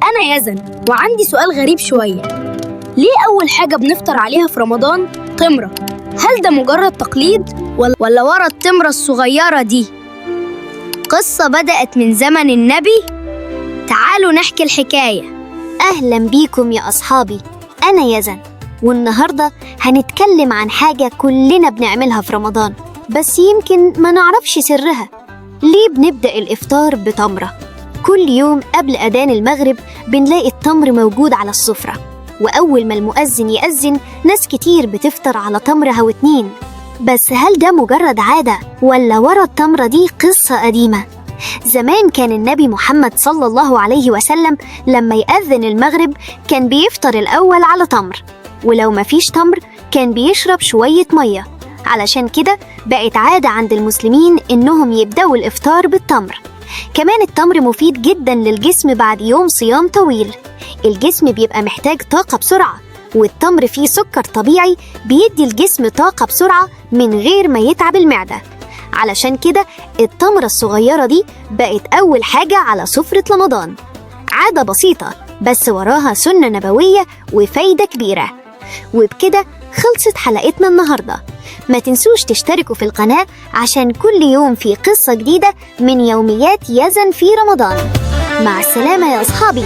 أنا يزن وعندي سؤال غريب شوية. ليه أول حاجة بنفطر عليها في رمضان تمرة؟ هل ده مجرد تقليد ولا ورا التمرة الصغيرة دي قصة بدأت من زمن النبي؟ تعالوا نحكي الحكاية. أهلا بيكم يا أصحابي، أنا يزن، والنهاردة هنتكلم عن حاجة كلنا بنعملها في رمضان بس يمكن ما نعرفش سرها. ليه بنبدأ الإفطار بتمرة؟ كل يوم قبل أذان المغرب بنلاقي التمر موجود على السفرة، وأول ما المؤذن يأذن ناس كتير بتفطر على تمرة أو اتنين. بس هل ده مجرد عادة ولا ورا التمرة دي قصة قديمة؟ زمان كان النبي محمد صلى الله عليه وسلم لما يأذن المغرب كان بيفطر الأول على تمر، ولو مفيش تمر كان بيشرب شوية مية. علشان كده بقت عادة عند المسلمين إنهم يبدأوا الإفطار بالتمر. كمان التمر مفيد جدا للجسم بعد يوم صيام طويل. الجسم بيبقى محتاج طاقة بسرعة، والتمر فيه سكر طبيعي بيدي الجسم طاقة بسرعة من غير ما يتعب المعدة. علشان كده التمرة الصغيرة دي بقت أول حاجة على سفرة رمضان. عادة بسيطة بس وراها سنة نبوية وفايدة كبيرة. وبكده خلصت حلقتنا النهاردة. ما تنسوش تشتركوا في القناة عشان كل يوم في قصة جديدة من يوميات يزن في رمضان. مع السلامة يا أصحابي.